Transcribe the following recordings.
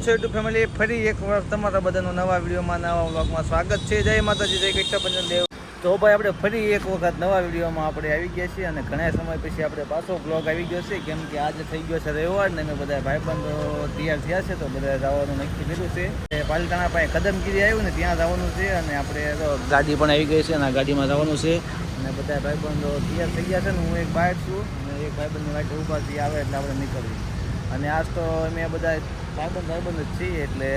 છો YouTube family? ફરી એક વાર તમારા બધાનું નવા વિડીયોમાં નવા વ્લોગમાં સ્વાગત છે. જય માતાજી, જય કૃષ્ણ દેવ. તો ભાઈ આપણે ફરી એક વખત નવા વિડીયોમાં આપણે આવી ગયા છીએ અને ઘણા સમય પછી આપણે પાછો બ્લોગ આવી ગયો છે, કેમ કે આજે થઈ ગયો છે રવિવાર ને અમે બધા ભાઈબંધો તૈયાર થયા છે, તો બધા જવાનું નક્કી કર્યું છે. પાલતાણા પાસે કદમગીરી આવ્યું ને ત્યાં જવાનું છે અને આપણે તો ગાડી પણ આવી ગઈ છે અને ગાડીમાં જવાનું છે અને બધા ભાઈબંધો તૈયાર થઈ ગયા છે ને હું એક બહાર છું અને એક ભાઈબંધની વાટે ઊભા થી આવે એટલે આપણે નીકળીએ. અને આજ તો અમે બધા ભાઈબંધ જ છીએ એટલે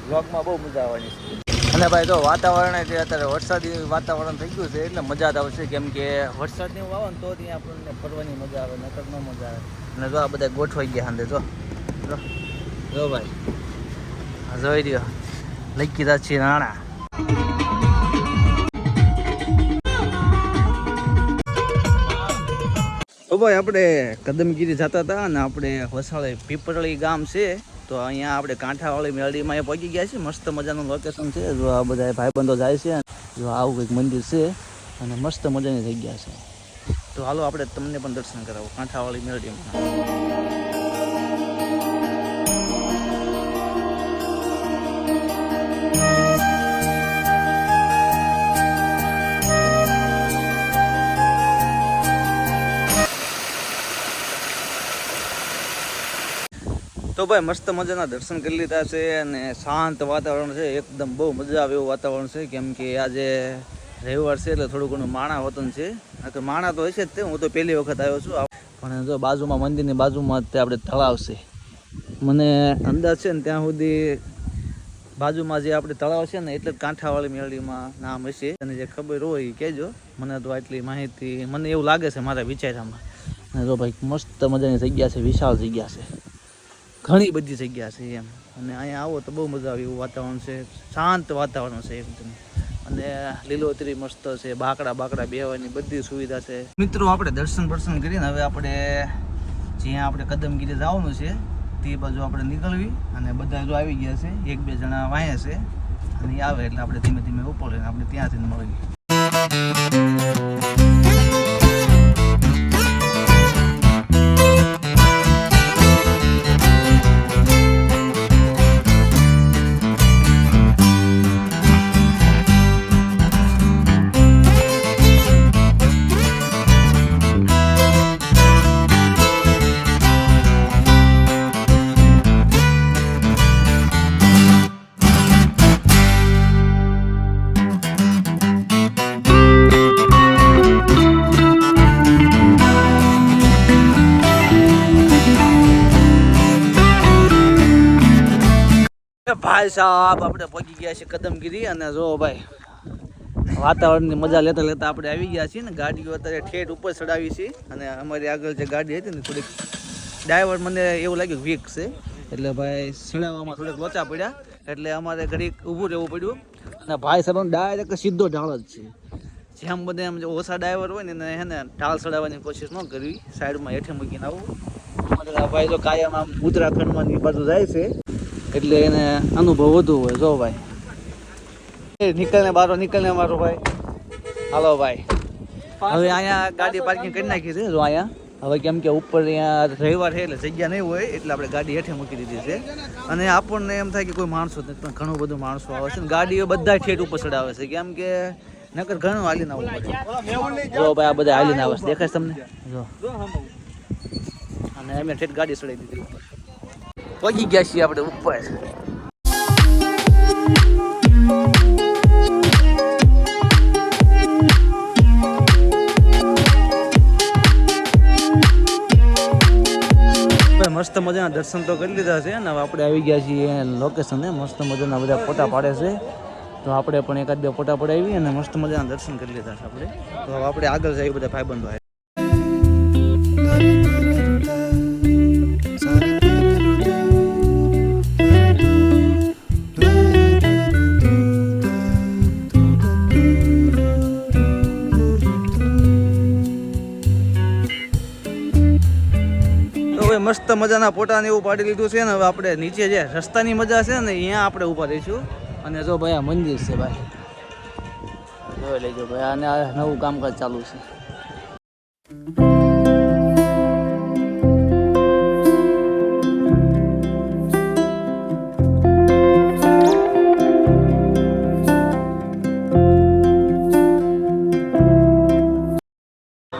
વ્લોગમાં બહુ મજા આવવાની છે. અને ભાઈ તો વાતાવરણ છે અત્યારે વરસાદી વાતાવરણ થઈ ગયું છે એટલે મજા જ આવશે, કેમ કે વરસાદની આવે ને તો ત્યાં આપણને ફરવાની મજા આવે, નકર ન મજા આવે. અને જો આ બધા ગોઠવાઈ ગયા સાંજે જો ભાઈ જોઈ રહ્યો લખી દા છીએ નાણા. તો ભાઈ આપણે કદમગીરી જતા હતા અને આપણે વસાળે પીપળડી ગામ છે, તો અહીંયા આપણે કાંઠાવાળી મેળીમાં એ પહોંચી ગયા છે. મસ્ત મજાનું લોકેશન છે. જો આ બધા ભાઈબંધો જાય છે, જો આવું કંઈક મંદિર છે અને મસ્ત મજાની જગ્યા છે. તો હાલો આપણે તમને પણ દર્શન કરાવો કાંઠાવાળી મેળીમાં. તો ભાઈ મસ્ત મજાના દર્શન કરી લીધા છે અને શાંત વાતાવરણ છે, એકદમ બહુ મજા આવે એવું વાતાવરણ છે, કેમ કે આજે રવિવાર છે એટલે થોડું ઘણું માણા વતન છે. તો માણા તો હશે જ તે, હું તો પહેલી વખત આવ્યો છું. પણ જો બાજુમાં મંદિરની બાજુમાં તે આપણે તળાવ છે, મને અંદાજ છે ને ત્યાં સુધી બાજુમાં જે આપણે તળાવ છે ને એટલે જ કાંઠાવાળી મેળીમાં નામ હશે. અને જે ખબર હોય એ કહેજો, મને તો આટલી માહિતી મને એવું લાગે છે મારા વિચારમાં. અને જો ભાઈ મસ્ત મજાની જગ્યા છે, વિશાળ જગ્યા છે, ઘણી બધી જગ્યા છે એમ. અને અહીંયા આવો તો બહુ મજા આવે એવું વાતાવરણ છે, શાંત વાતાવરણ છે એકદમ. અને લીલોતરી મસ્ત છે, બાકડા બેહવાની બધી સુવિધા છે. મિત્રો આપણે દર્શન કરીને હવે આપણે જ્યાં આપણે કદમગીરી જવાનું છે તે બાજુ આપણે નીકળવી. અને બધા જો આવી ગયા છે, એક બે જણા વાયા છે અને આવે એટલે આપણે ધીમે ધીમે ઉપર લઈને આપણે ત્યાંથી મળીએ. ભાઈ સાહેબ આપણે પહોંચી ગયા છે કદમગીરી. અને જો ભાઈ વાતાવરણની મજા લેતા આપણે આવી ગયા છીએ ને ગાડીઓ અત્યારે ઠેઠ ઉપર ચડાવી છે. અને અમારી આગળ જે ગાડી હતી ને થોડીક ડ્રાઈવર મને એવું લાગ્યું વીક છે, એટલે ભાઈ ચડાવવામાં થોડીક લોચા પડ્યા, એટલે અમારે ઘડીક ઊભું રહેવું પડ્યું. અને ભાઈ સાહેબ ડાયરેક્ટ સીધો ઢાળ જ છે, જેમ બધે એમ ઓછા ડ્રાઈવર હોય ને હે ને ઢાળ ચડાવવાની કોશિશ ન કરવી, સાઈડમાં હેઠે મૂકીને આવું. અમારે ભાઈ જો કાયમ આમ ઉત્તરાખંડમાં બાજુ જાય છે એટલે એને અનુભવ વધુ હોય. જો ભાઈ નીકળને મારો ભાઈ. હાલો ભાઈ, હવે અહીંયા ગાડી પાર્કિંગ કરી નાખી છે. જો અહીંયા હવે કેમ કે ઉપર અહીંયા રવિવાર છે એટલે જગ્યા નહીં હોય એટલે આપણે ગાડી હેઠે મૂકી દીધી છે. અને આપણને એમ થાય કે કોઈ માણસો નથી, પણ ઘણું બધું માણસો આવે છે ને ગાડીઓ બધા ઠેઠ ઉપર ચડાવે છે, કેમ કે નકર ઘણું હાલીને આવવું પડે. જો ભાઈ આ બધા હાલીને આવે છે, દેખાય તમને? જો અને અમે ઠેઠ ગાડી ચડાવી દીધી ઉપર. પહોંચી ગયા છીએ આપણે ઉપર. મસ્ત મજાના દર્શન તો કરી લીધા છે ને હવે આપણે આવી ગયા છીએ લોકેશને. મસ્ત મજાના બધા ફોટા પાડે છે, તો આપણે પણ એકાદ બે ફોટા પડાવી અને મસ્ત મજાના દર્શન કરી લીધા છે આપણે. તો હવે આપણે આગળ જઈએ બધા ભાઈબંધો. મસ્ત મજાના ફોટા ને એવું પાડી લીધું છે ને હવે આપણે નીચે જે રસ્તાની મજા છે ને અહીંયા આપણે ઊભા રહીશું. અને જો ભાઈ આ મંદિર છે ભાઈ, જોઈ લેજો ભાઈ. અને આ નવું કામકાજ ચાલુ છે.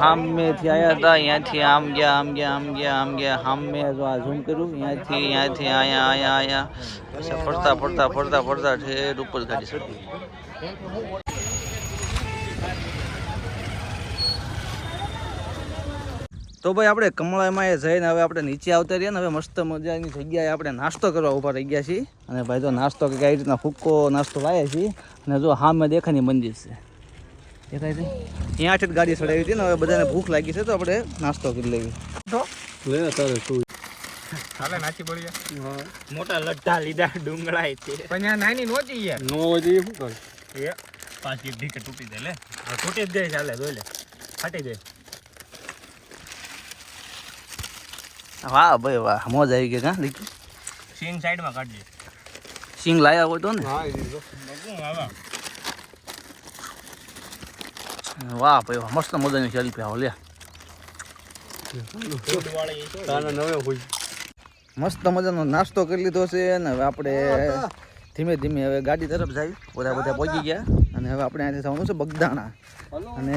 હામેથી આવ્યા હતા, અહીંયાથી આમ ગયા આમ ગયા આમ ગયા આમ ગયા હામે જો આ ઝૂમ કર્યું અહીંયાથી અહીંયા પછી ફરતા ફરતા ફરતા ફરતા ઠેર ઉપર ગાડી ચડી. તો ભાઈ આપણે કમળામાં એ જઈને હવે આપણે નીચે આવતા રહીએ ને હવે મસ્ત મજાની જગ્યાએ આપણે નાસ્તો કરવા ઊભા રહી ગયા છીએ. અને ભાઈ તો નાસ્તો કંઈક આવી રીતના ફૂક્કો નાસ્તો લાવ્યા છીએ. અને જો હામે દેખાની મંદિર છે દેખાય છે ત્યાંથી જ ગાડી ચડાવી હતી ને હવે બધાને ભૂખ લાગી છે તો આપણે નાસ્તો કરી લેવી. મોટા લડ્ડા લીધા ડુંગળા પણ નાની નહોતી યાર નો હોય શું કર એ પાછી એક ઢીકે તૂટી જાય લે તૂટી જ જાય ચાલે જોઈ લે ફાટી જાય. વાહ ભાઈ વાહ મોજ આવી ગઈ હા લીકી સિંગ સાઈડમાં કાઢજે સિંગ લાયા હોય તો ને હા એ જો વાહ ભાઈ વાહ મસ્ત મજાની સેલ્ફી આવો લે મસ્ત મજાનો નાસ્તો કરી લીધો છે અને હવે આપણે ધીમે ધીમે હવે ગાડી તરફ જાય. બધા પહોંચી ગયા અને હવે આપણે અહીંયાથી જવાનું છે બગદાણા. અને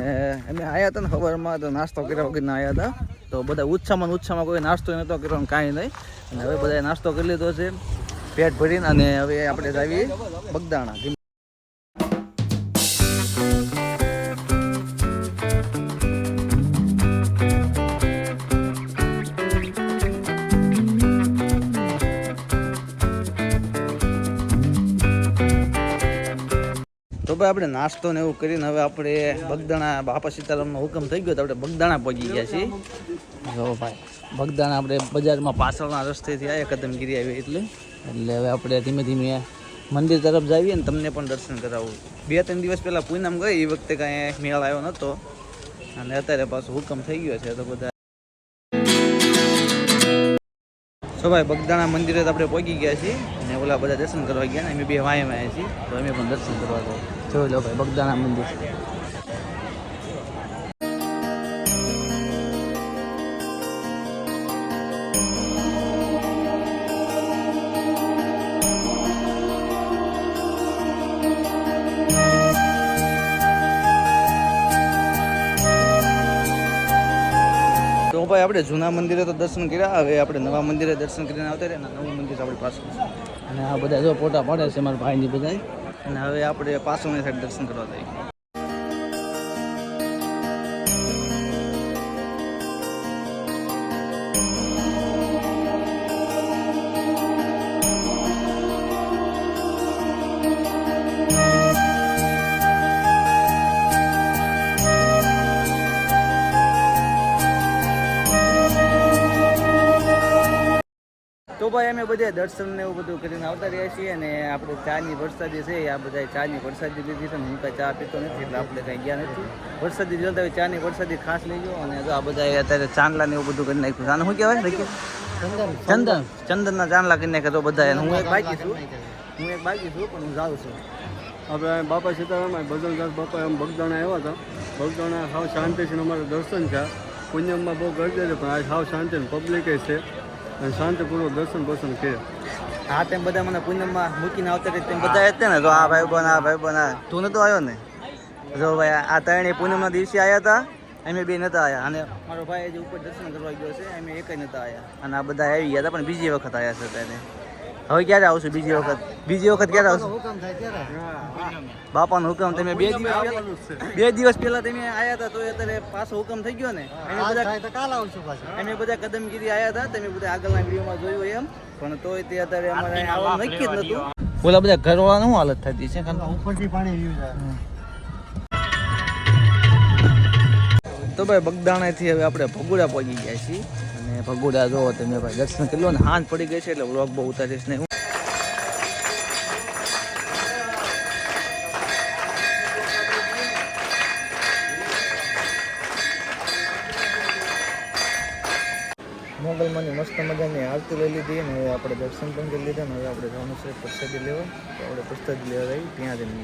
અમે આવ્યા હતા ને ખબરમાં તો નાસ્તો કર્યા વગર ના આવ્યા હતા તો બધા ઉત્સાહમાં કોઈ નાસ્તો નહોતો કરવાનો કાંઈ નહીં. અને હવે બધાએ નાસ્તો કરી લીધો છે પેટ ભરીને અને હવે આપણે જાવી બગદાણા. તો ભાઈ આપણે નાસ્તો ને એવું કરીને હવે આપણે બગદાણા બાપા સીતારામનો હુકમ થઈ ગયો તો આપણે બગદાણા પહોંચી ગયા છીએ. જો ભાઈ બગદાણા આપણે બજારમાં પાછળના રસ્તેથી આવ્યા કદમગીરી આવી એટલે હવે આપણે ધીમે ધીમે મંદિર તરફ જઈએ ને તમને પણ દર્શન કરાવું. 2-3 દિવસ પહેલાં પૂનમ ગઈ એ વખતે કાંઈ મેળ આવ્યો નહોતો અને અત્યારે પાછો હુકમ થઈ ગયો છે તો બધા. તો ભાઈ બગદાણા મંદિરે તો આપણે પહોંચી ગયા છીએ અને ઓલા બધા દર્શન કરવા ગયા ને અમે બે વાયમાં આવ્યા છીએ તો અમે પણ દર્શન કરવા તો જોઈ લો ભાઈ બગદાણા મંદિર. તો ભાઈ આપણે જૂના મંદિરે તો દર્શન કર્યા હવે આપણે નવા મંદિરે દર્શન કરીને આવતા રહ્યા ને નવું મંદિર આપણી પાસે અને આ બધા જો ફોટા પાડે છે મારા ભાઈની બધા અને હવે આપણે પાછળની સાઈડ દર્શન કરવા જઈએ. તો ભાઈ અમે બધે દર્શન ને એવું બધું કરીને આવતા રહ્યા છીએ અને આપણે ચાની વરસાદી છે આ બધા ચાની વરસાદી લીધી છે ને હું કાંઈ ચા પીતો નથી એટલે આપણે કાંઈ ગયા નથી. વરસાદી જોતા હોય ચાની વરસાદી ખાસ લઈ ગયો અને જો આ બધા અત્યારે ચાંદલા ને એવું બધું કરી નાખ્યું. આને શું કહેવાય ચંદનના ચાંદલા કરી નાખ્યા તો બધા. હું એક બાકી છું પણ હું જાઉં છું. આપણે બાપા સીતારામ બદલદાસ બાપા એમ બગદાણા આવ્યા હતા. બગદાણા સાવ શાંતિથી અમારા દર્શન થયા. પુણ્યમમાં બહુ ગરદી છે પણ આ સાવ શાંતિ પબ્લિક છે અને શાંતિપૂર્વક દર્શન કર્યા. હા તેમ બધા મને પૂનમમાં મૂકીને આવતા રહે તેમ બધા હતા ને તો આ ભાઈ બન તું નતો આવ્યો ને જો ભાઈ આ ત્રણેય પૂનમના દિવસે આવ્યા હતા અમે બે નતા આવ્યા અને મારો ભાઈ જે ઉપર દર્શન કરવા ગયો છે અમે એક નતા આવ્યા અને આ બધા આવી ગયા હતા પણ બીજી વખત આવ્યા છે તેને. હવે ક્યારે આવશું બીજી વખત ક્યારે આવશું બાપાનો હુકમ તમે 2 દિવસ પહેલા તમે આવ્યા હતા તો અત્યારે પાછો હુકમ થઈ ગયો ને અમે બધા કદમગીરી આવ્યા હતા તમે બધા આગળના વિડીયોમાં જોયું એમ પણ તોય તે અત્યારે અમારે આવવાનું નક્કી જ નતું. ઓલા બધા ઘરવાળાનું શું હાલત થતી છે ઉપરથી પાણી તો ભાઈ બગદાણાથી હવે આપણે ભગોડા પહોંચી ગયા છીએ અને ભગોડા જો તમે ભાઈ દર્શન કરી લો ને હાંજ પડી ગઈ છે એટલે વ્લોગ બહુ ઉતારીશ નહીં. મોગલમાંની મસ્ત મજાની આરતી લઈ લીધી અને હવે આપણે દર્શન પણ કરી લીધા ને હવે આપણે જવાનું છે પ્રસાદી લેવા તો આપણે પ્રસાદી લેવા જઈએ ત્યાં જઈને